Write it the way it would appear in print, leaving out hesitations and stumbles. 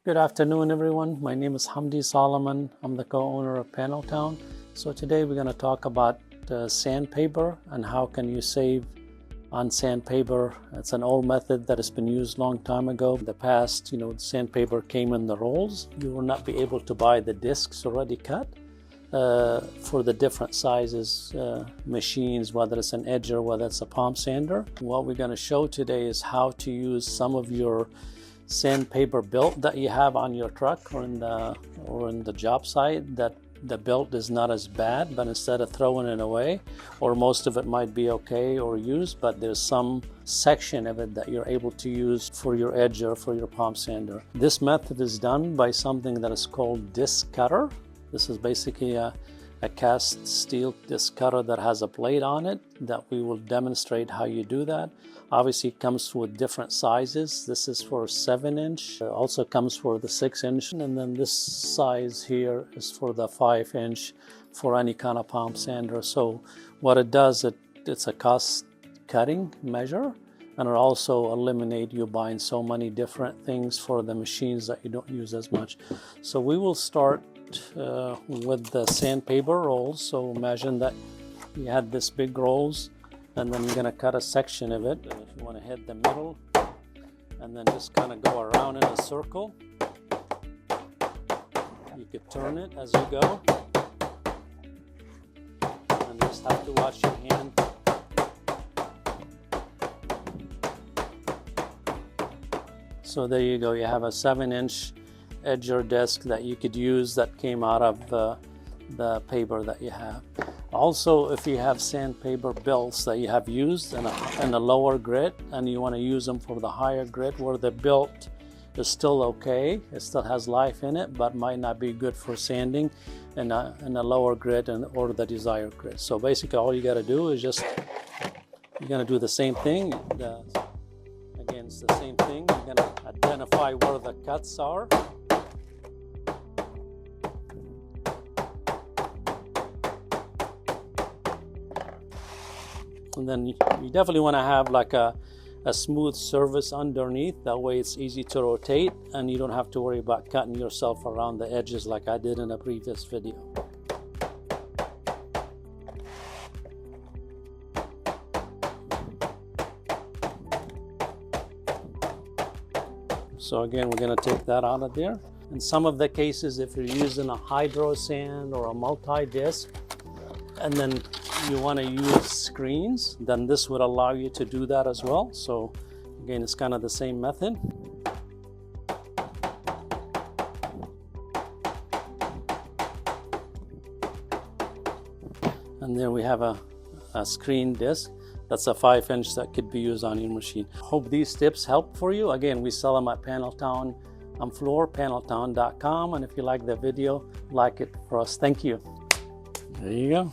Good afternoon, everyone. My name is Hamdi Solomon. I'm the co-owner of Paneltown. So today we're going to talk about sandpaper and how can you save on sandpaper. It's an old method that has been used a long time ago. In the past, sandpaper came in the rolls. You will not be able to buy the discs already cut for the different sizes machines, whether it's an edger, whether it's a palm sander. What we're going to show today is how to use some of your sandpaper belt that you have on your truck or in the job site that the belt is not as bad, but instead of throwing it away, or most of it might be okay or used, but there's some section of it that you're able to use for your edger, for your palm sander. This method is done by something that is called disc cutter. This is basically a cast steel disc cutter that has a blade on it that we will demonstrate how you do that. Obviously it comes with different sizes. This is for 7-inch. It also comes for the 6-inch, and then this size here is for the 5-inch for any kind of palm sander. So what it does, it's a cost cutting measure, and it also eliminates you buying so many different things for the machines that you don't use as much. So we will start with the sandpaper rolls. So imagine that you had this big rolls, and then you're going to cut a section of it. And if you want to hit the middle and then just kind of go around in a circle, you could turn it as you go, and just have to watch your hand. So there you go, you have a 7-inch edger disc that you could use that came out of the paper that you have. Also, if you have sandpaper belts that you have used in a lower grit and you want to use them for the higher grit where the belt is still okay, it still has life in it, but might not be good for sanding in a lower grit or the desired grit. So basically all you got to do is you're going to do the same thing. Again, it's the same thing. You're going to identify where the cuts are. And then you definitely want to have like a smooth surface underneath. That way it's easy to rotate and you don't have to worry about cutting yourself around the edges like I did in a previous video. So again, we're going to take that out of there. In some of the cases, if you're using a hydro sand or a multi-disc, and then you want to use screens, then this would allow you to do that as well. So again, it's kind of the same method. And then we have a screen disc. That's a 5-inch that could be used on your machine. Hope these tips help for you. Again, we sell them at Paneltown on floor, paneltown.com. And if you like the video, like it for us. Thank you. There you go.